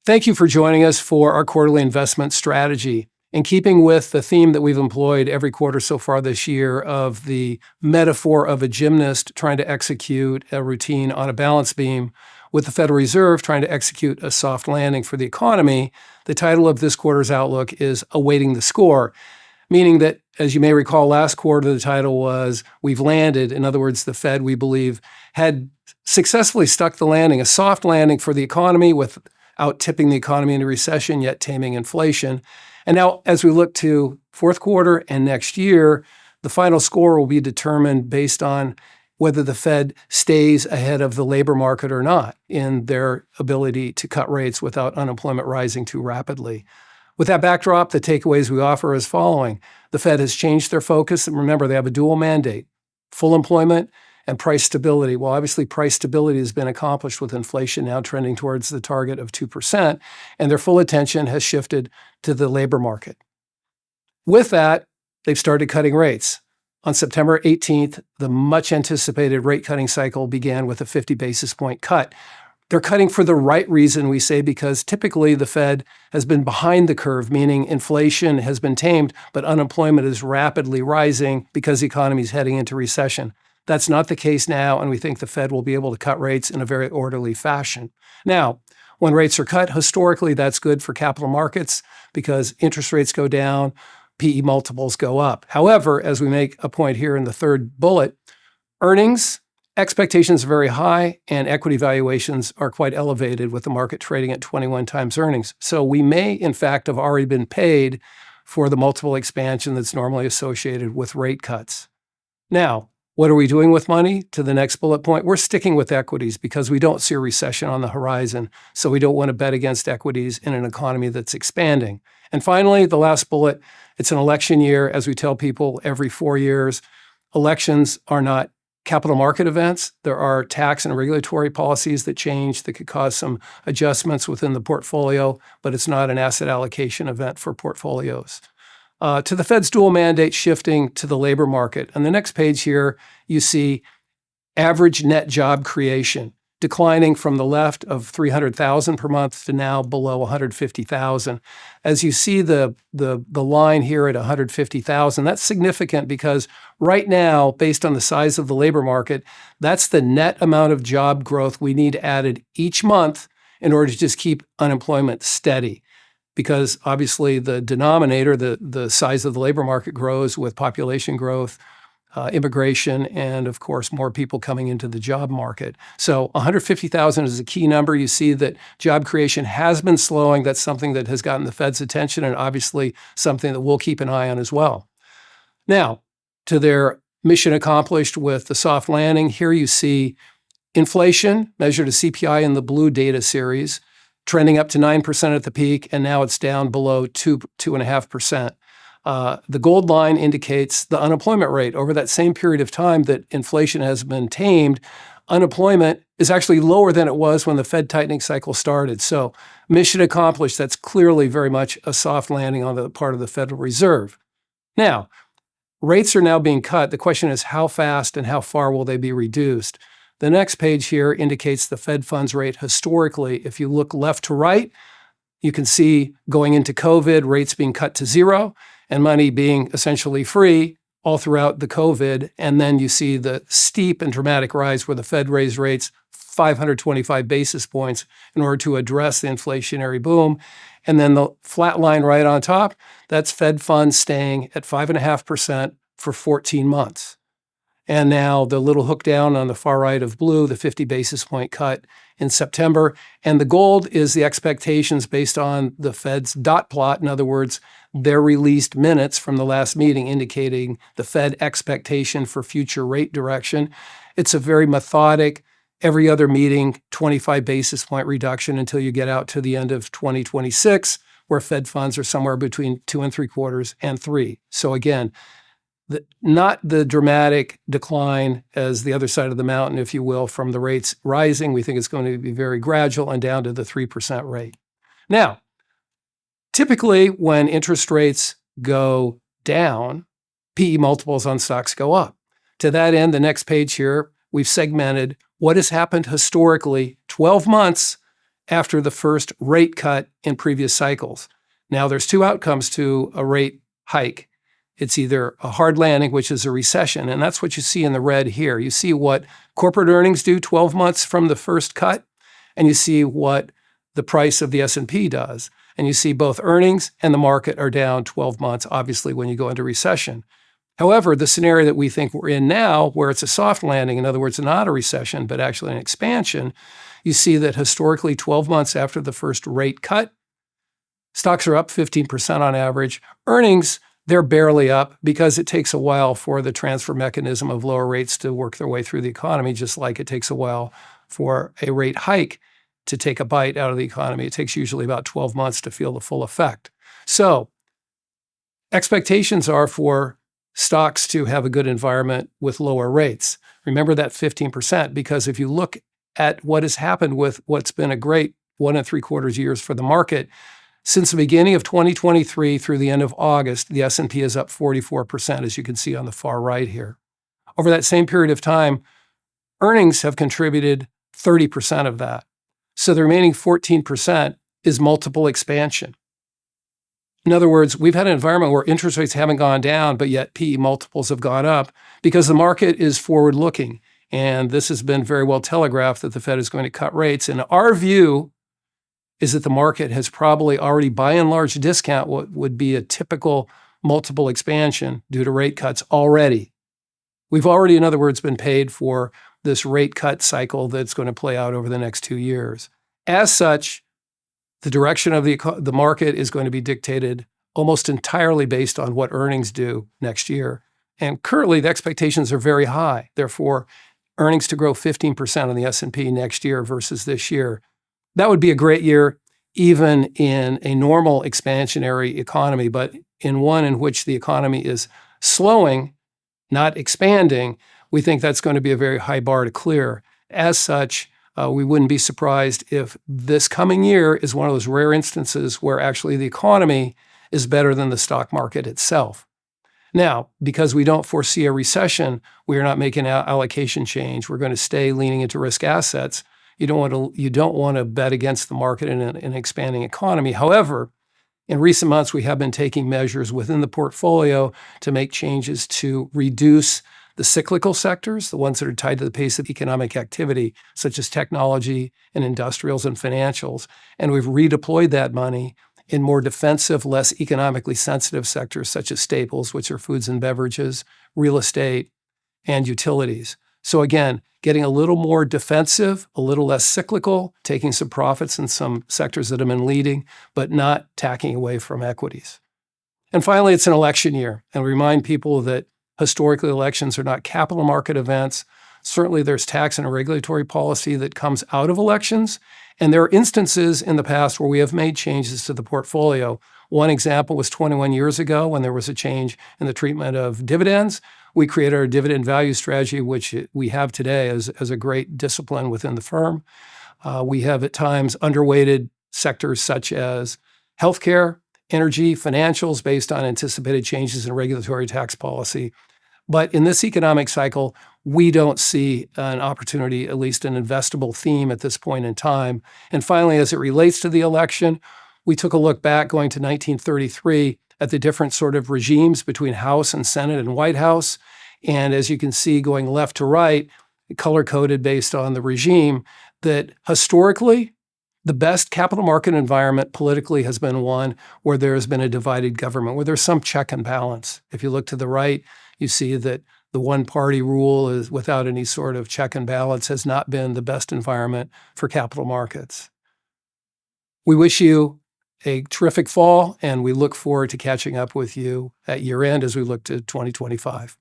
Thank you for joining us for our quarterly investment strategy. In keeping with the theme that we've employed every quarter so far this year of the metaphor of a gymnast trying to execute a routine on a balance beam, with the Federal Reserve trying to execute a soft landing for the economy, the title of this quarter's outlook is Awaiting the Score, meaning that, as you may recall, last quarter the title was We've Landed. In other words, the Fed, we believe, had successfully stuck the landing, a soft landing for the economy without tipping the economy into recession, yet taming inflation. And now, as we look to fourth quarter and next year, the final score will be determined based on whether the Fed stays ahead of the labor market or not in their ability to cut rates without unemployment rising too rapidly. With that backdrop, the takeaways we offer is following. The Fed has changed their focus, and remember, they have a dual mandate: full employment and price stability. Well, obviously, price stability has been accomplished with inflation now trending towards the target of 2%, and their full attention has shifted to the labor market. With that, they've started cutting rates. On September 18th, the much anticipated rate cutting cycle began with a 50 basis point cut. They're cutting for the right reason, we say, because typically the Fed has been behind the curve, meaning inflation has been tamed, but unemployment is rapidly rising because the economy is heading into recession. That's not the case now, and we think the Fed will be able to cut rates in a very orderly fashion. Now, when rates are cut, historically, that's good for capital markets because interest rates go down, PE multiples go up. However, as we make a point here in the third bullet, earnings expectations are very high and equity valuations are quite elevated with the market trading at 21 times earnings. So we may, in fact, have already been paid for the multiple expansion that's normally associated with rate cuts. Now, what are we doing with money? To the next bullet point, we're sticking with equities because we don't see a recession on the horizon. So we don't want to bet against equities in an economy that's expanding. And finally, the last bullet, it's an election year. As we tell people every 4 years, elections are not capital market events. There are tax and regulatory policies that change that could cause some adjustments within the portfolio, but it's not an asset allocation event for portfolios. To the Fed's dual mandate shifting to the labor market. On the next page here, you see average net job creation declining from the left of 300,000 per month to now below 150,000. As you see the line here at 150,000, that's significant because right now, based on the size of the labor market, that's the net amount of job growth we need added each month in order to just keep unemployment steady. Because obviously the denominator, the size of the labor market grows with population growth, immigration, and of course, more people coming into the job market. So 150,000 is a key number. You see that job creation has been slowing. That's something that has gotten the Fed's attention and obviously something that we'll keep an eye on as well. Now, to their mission accomplished with the soft landing, here you see inflation measured as CPI in the blue data series, trending up to 9% at the peak, and now it's down below 2.5%. The gold line indicates the unemployment rate. Over that same period of time that inflation has been tamed, unemployment is actually lower than it was when the Fed tightening cycle started. So mission accomplished. That's clearly very much a soft landing on the part of the Federal Reserve. Now, rates are now being cut. The question is how fast and how far will they be reduced? The next page here indicates the Fed funds rate historically. If you look left to right, you can see going into COVID, rates being cut to zero and money being essentially free all throughout the COVID. And then you see the steep and dramatic rise where the Fed raised rates 525 basis points in order to address the inflationary boom. And then the flat line right on top, that's Fed funds staying at 5.5% for 14 months. And now the little hook down on the far right of blue, the 50 basis point cut in September. And the gold is the expectations based on the Fed's dot plot. In other words, their released minutes from the last meeting indicating the Fed expectation for future rate direction. It's a very methodic, every other meeting, 25 basis point reduction until you get out to the end of 2026, where Fed funds are somewhere between 2.75% and 3%. So again, not the dramatic decline as the other side of the mountain, if you will, from the rates rising. We think it's going to be very gradual and down to the 3% rate. Now, typically when interest rates go down, PE multiples on stocks go up. To that end, the next page here, we've segmented what has happened historically 12 months after the first rate cut in previous cycles. Now, there's two outcomes to a rate hike. It's either a hard landing, which is a recession, and that's what you see in the red here. You see what corporate earnings do 12 months from the first cut, and you see what the price of the S&P does. And you see both earnings and the market are down 12 months, obviously, when you go into recession. However, the scenario that we think we're in now, where it's a soft landing, in other words, not a recession, but actually an expansion, you see that historically 12 months after the first rate cut, stocks are up 15% on average. Earnings, they're barely up because it takes a while for the transfer mechanism of lower rates to work their way through the economy, just like it takes a while for a rate hike to take a bite out of the economy. It takes usually about 12 months to feel the full effect. So expectations are for stocks to have a good environment with lower rates. Remember that 15%, because if you look at what has happened with what's been a great 1 3/4 years for the market, since the beginning of 2023 through the end of August, the S&P is up 44%, as you can see on the far right here. Over that same period of time, earnings have contributed 30% of that. So the remaining 14% is multiple expansion. In other words, we've had an environment where interest rates haven't gone down, but yet PE multiples have gone up because the market is forward-looking. And this has been very well telegraphed that the Fed is going to cut rates. And our view is that the market has probably already, by and large, discount what would be a typical multiple expansion due to rate cuts already. We've already, in other words, been paid for this rate cut cycle that's going to play out over the next 2 years. As such, the direction of the market is going to be dictated almost entirely based on what earnings do next year. And currently, the expectations are very high. Therefore, earnings to grow 15% on the S&P next year versus this year. That would be a great year, even in a normal expansionary economy, but in one in which the economy is slowing, not expanding, we think that's going to be a very high bar to clear. As such, we wouldn't be surprised if this coming year is one of those rare instances where actually the economy is better than the stock market itself. Now, because we don't foresee a recession, we are not making an allocation change. We're going to stay leaning into risk assets. You don't want to bet against the market in an expanding economy. However, in recent months, we have been taking measures within the portfolio to make changes to reduce the cyclical sectors, the ones that are tied to the pace of economic activity, such as technology and industrials and financials. And we've redeployed that money in more defensive, less economically sensitive sectors, such as staples, which are foods and beverages, real estate, and utilities. So again, getting a little more defensive, a little less cyclical, taking some profits in some sectors that have been leading, but not tacking away from equities. And finally, it's an election year. And we remind people that historically, elections are not capital market events. Certainly, there's tax and regulatory policy that comes out of elections. And there are instances in the past where we have made changes to the portfolio. One example was 21 years ago when there was a change in the treatment of dividends. We created our dividend value strategy, which we have today as a great discipline within the firm. We have at times underweighted sectors such as healthcare, energy, financials based on anticipated changes in regulatory tax policy. But in this economic cycle, we don't see an opportunity, at least an investable theme at this point in time. And finally, as it relates to the election, we took a look back going to 1933 at the different sort of regimes between House and Senate and White House. And as you can see, going left to right, color-coded based on the regime, that historically, the best capital market environment politically has been one where there has been a divided government, where there's some check and balance. If you look to the right, you see that the one-party rule is without any sort of check and balance has not been the best environment for capital markets. We wish you a terrific fall, and we look forward to catching up with you at year end as we look to 2025.